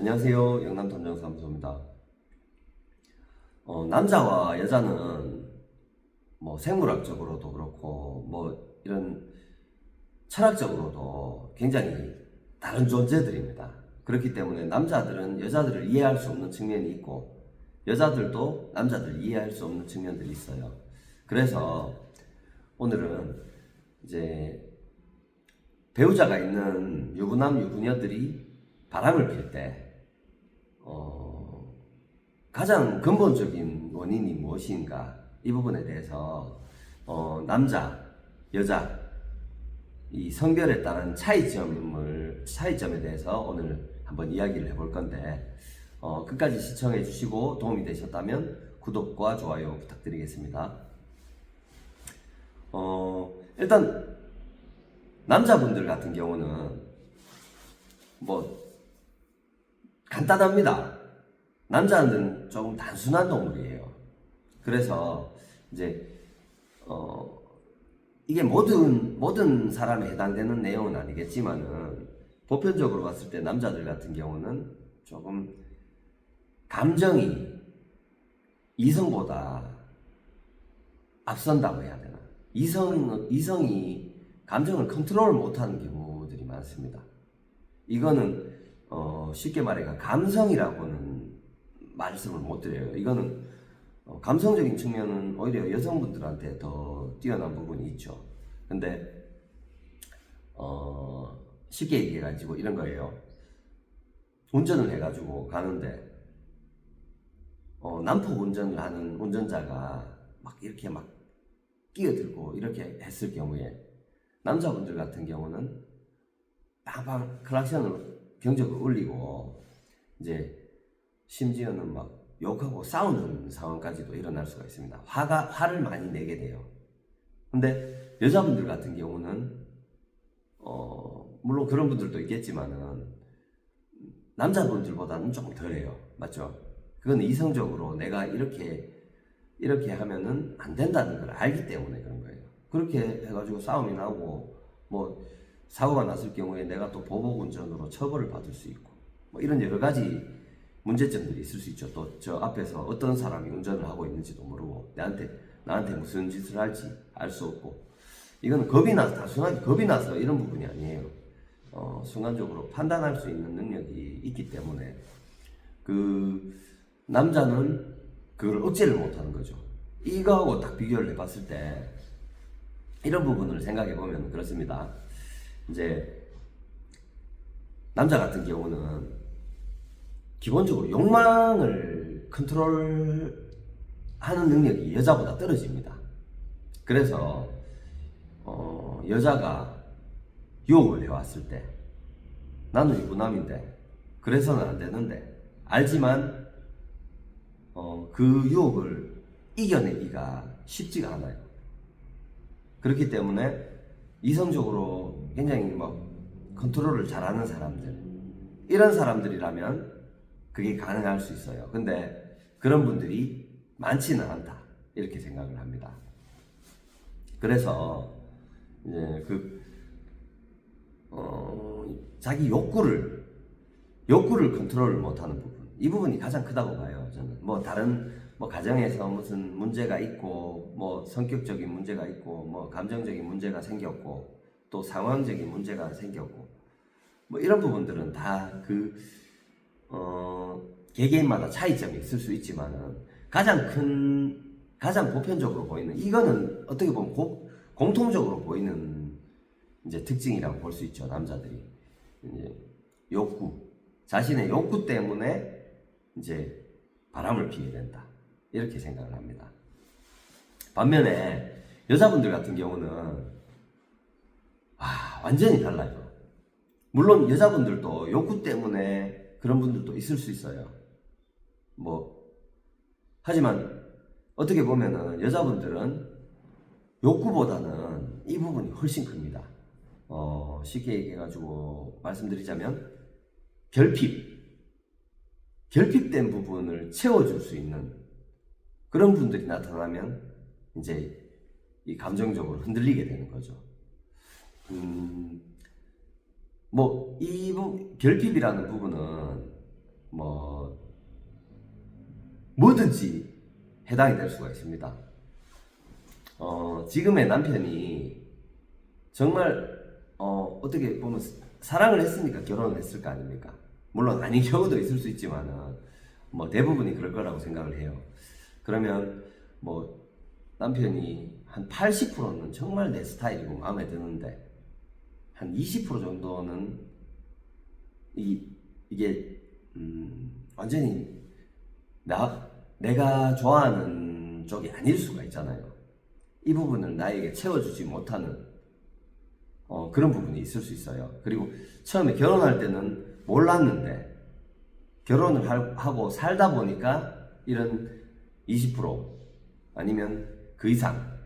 안녕하세요. 영남탐정사무소입니다. 남자와 여자는 뭐 생물학적으로도 그렇고 뭐 이런 철학적으로도 굉장히 다른 존재들입니다. 그렇기 때문에 남자들은 여자들을 이해할 수 없는 측면이 있고 여자들도 남자들을 이해할 수 없는 측면들이 있어요. 그래서 오늘은 이제 배우자가 있는 유부남 유부녀들이 바람을 필 때 가장 근본적인 원인이 무엇인가, 이 부분에 대해서 남자, 여자 이 성별에 따른 차이점에 대해서 오늘 한번 이야기를 해볼 건데 끝까지 시청해 주시고 도움이 되셨다면 구독과 좋아요 부탁드리겠습니다. 일단 남자분들 같은 경우는 뭐 간단합니다. 남자는 조금 단순한 동물이에요. 그래서 이제 이게 모든 사람에 해당되는 내용은 아니겠지만은 보편적으로 봤을 때 남자들 같은 경우는 조금 감정이 이성보다 앞선다고 해야 되나? 이성이 감정을 컨트롤 못하는 경우들이 많습니다. 이거는 쉽게 말해 감성이라고는 말씀을 못 드려요. 이거는 감성적인 측면은 오히려 여성분들한테 더 뛰어난 부분이 있죠. 근데 쉽게 얘기해가지고 이런 거예요. 운전을 해가지고 가는데 난폭 운전을 하는 운전자가 막 이렇게 막 끼어들고 이렇게 했을 경우에 남자분들 같은 경우는 빵빵 클락션을 경적을 울리고 이제 심지어는 막 욕하고 싸우는 상황까지도 일어날 수가 있습니다. 화를 많이 내게 돼요. 근데 여자분들 같은 경우는 물론 그런 분들도 있겠지만은 남자분들보다는 조금 덜해요. 맞죠? 그건 이성적으로 내가 이렇게 하면은 안 된다는 걸 알기 때문에 그런 거예요. 그렇게 해가지고 싸움이 나고 뭐 사고가 났을 경우에 내가 또 보복 운전으로 처벌을 받을 수 있고 뭐 이런 여러 가지 문제점들이 있을 수 있죠. 또 저 앞에서 어떤 사람이 운전을 하고 있는지도 모르고 나한테 무슨 짓을 할지 알 수 없고, 이건 단순하게 겁이 나서 이런 부분이 아니에요. 순간적으로 판단할 수 있는 능력이 있기 때문에 그 남자는 그걸 억제를 못하는 거죠. 이거하고 딱 비교를 해봤을 때 이런 부분을 생각해 보면 그렇습니다. 이제 남자 같은 경우는 기본적으로 욕망을 컨트롤하는 능력이 여자보다 떨어집니다. 그래서 여자가 유혹을 해왔을 때 나는 유부남인데 그래서는 안 되는데 알지만 그 유혹을 이겨내기가 쉽지가 않아요. 그렇기 때문에 이성적으로 굉장히 막 컨트롤을 잘하는 사람들, 이런 사람들이라면 그게 가능할 수 있어요. 근데 그런 분들이 많지는 않다, 이렇게 생각을 합니다. 그래서 이제 자기 욕구를 컨트롤을 못하는 부분, 이 부분이 가장 크다고 봐요. 저는 뭐 다른 가정에서 무슨 문제가 있고 뭐 성격적인 문제가 있고 뭐 감정적인 문제가 생겼고 또 상황적인 문제가 생겼고 뭐 이런 부분들은 다 개개인마다 차이점이 있을 수 있지만은 가장 보편적으로 보이는, 이거는 어떻게 보면 공통적으로 보이는 이제 특징이라고 볼 수 있죠. 남자들이 이제 자신의 욕구 때문에 이제 바람을 피게 된다, 이렇게 생각을 합니다. 반면에 여자분들 같은 경우는 완전히 달라요. 물론 여자분들도 욕구 때문에 그런 분들도 있을 수 있어요. 하지만 어떻게 보면은 여자분들은 욕구보다는 이 부분이 훨씬 큽니다. 쉽게 얘기해가지고 말씀드리자면 결핍된 부분을 채워줄 수 있는 그런 분들이 나타나면 이제 이 감정적으로 흔들리게 되는 거죠. 결핍이라는 부분은 뭐 뭐든지 해당이 될 수가 있습니다. 지금의 남편이 정말 어떻게 보면 사랑을 했으니까 결혼을 했을 거 아닙니까? 물론 아닌 경우도 있을 수 있지만은 뭐 대부분이 그럴 거라고 생각을 해요. 그러면 뭐 남편이 한 80%는 정말 내 스타일이고 마음에 드는데 한 20% 정도는 이게 완전히 내가 좋아하는 쪽이 아닐 수가 있잖아요. 이 부분을 나에게 채워주지 못하는 그런 부분이 있을 수 있어요. 그리고 처음에 결혼할 때는 몰랐는데 결혼을 하고 살다 보니까 이런 20% 아니면 그 이상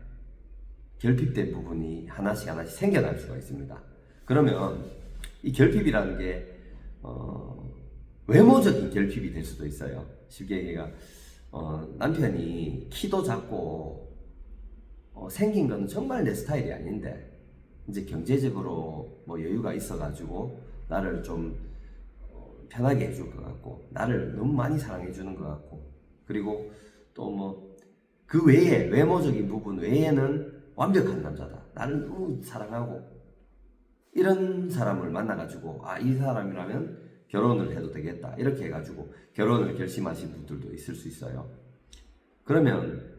결핍된 부분이 하나씩 생겨날 수가 있습니다. 그러면 이 결핍이라는 게 외모적인 결핍이 될 수도 있어요. 쉽게 얘기가 남편이 키도 작고 생긴 건 정말 내 스타일이 아닌데 이제 경제적으로 뭐 여유가 있어가지고 나를 좀 편하게 해줄 것 같고 나를 너무 많이 사랑해 주는 것 같고 그리고 또 뭐 그 외에 외모적인 부분 외에는 완벽한 남자다. 나를 너무 사랑하고 이런 사람을 만나가지고 이 사람이라면 결혼을 해도 되겠다 이렇게 해가지고 결혼을 결심하신 분들도 있을 수 있어요. 그러면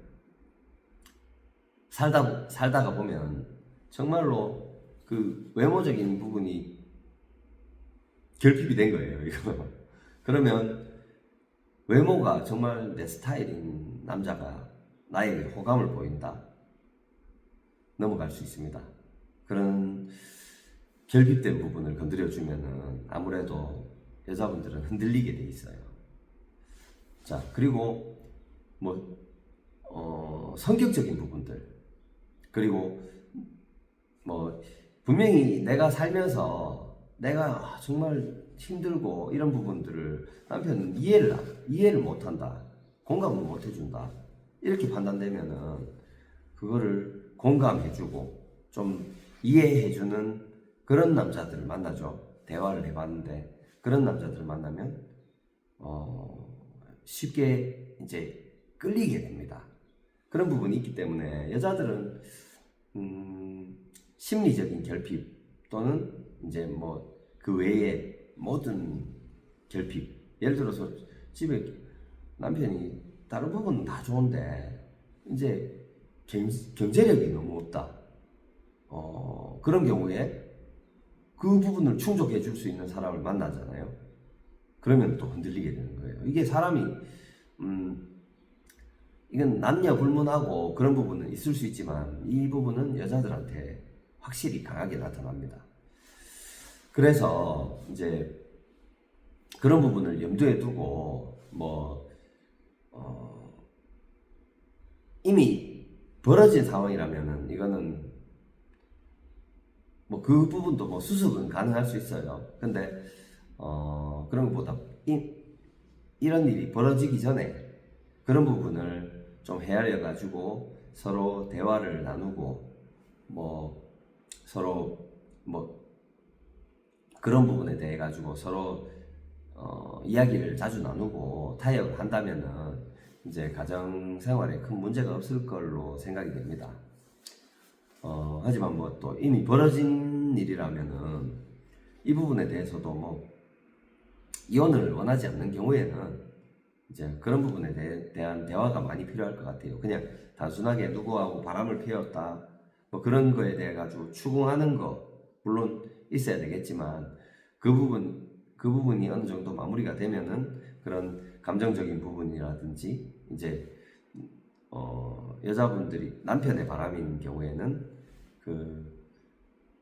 살다가 보면 정말로 그 외모적인 부분이 결핍이 된 거예요, 이거. 그러면 외모가 정말 내 스타일인 남자가 나에게 호감을 보인다. 넘어갈 수 있습니다. 그런 결핍된 부분을 건드려주면은 아무래도 여자분들은 흔들리게 돼 있어요. 자, 그리고 성격적인 부분들. 그리고 분명히 내가 살면서 내가 정말 힘들고 이런 부분들을 남편은 이해를 못한다. 공감을 못 해준다. 이렇게 판단되면은 그거를 공감해주고 좀 이해해주는 그런 남자들을 만나죠. 대화를 해봤는데 그런 남자들을 만나면 쉽게 이제 끌리게 됩니다. 그런 부분이 있기 때문에 여자들은 심리적인 결핍 또는 이제 뭐 그 외에 모든 결핍, 예를 들어서 집에 남편이 다른 부분은 다 좋은데 이제 경제력이 너무 없다. 그런 경우에 그 부분을 충족해 줄 수 있는 사람을 만나잖아요. 그러면 또 흔들리게 되는 거예요. 이게 사람이 이건 남녀 불문하고 그런 부분은 있을 수 있지만 이 부분은 여자들한테 확실히 강하게 나타납니다. 그래서 이제 그런 부분을 염두에 두고 이미 벌어진 상황이라면은 이거는 그 부분도 수습은 가능할 수 있어요. 근데 그런 것보다 이런 일이 벌어지기 전에 그런 부분을 좀 헤아려 가지고 서로 대화를 나누고 서로 그런 부분에 대해 가지고 서로 이야기를 자주 나누고 타협을 한다면은 이제 가정 생활에 큰 문제가 없을 걸로 생각이 됩니다. 하지만 또 이미 벌어진 일이라면은 이 부분에 대해서도 이혼을 원하지 않는 경우에는 이제 그런 부분에 대한 대화가 많이 필요할 것 같아요. 그냥 단순하게 누구하고 바람을 피웠다 그런 거에 대해 가지고 추궁하는 거 물론 있어야 되겠지만 그 부분이 어느 정도 마무리가 되면은 그런 감정적인 부분이라든지 이제 여자분들이 남편의 바람인 경우에는 그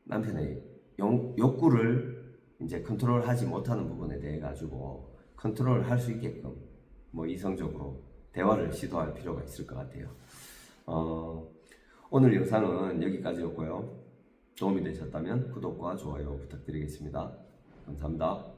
남편의 욕구를 이제 컨트롤하지 못하는 부분에 대해 가지고 컨트롤할 수 있게끔 이성적으로 대화를 시도할 필요가 있을 것 같아요. 오늘 영상은 여기까지였고요. 도움이 되셨다면 구독과 좋아요 부탁드리겠습니다. 감사합니다.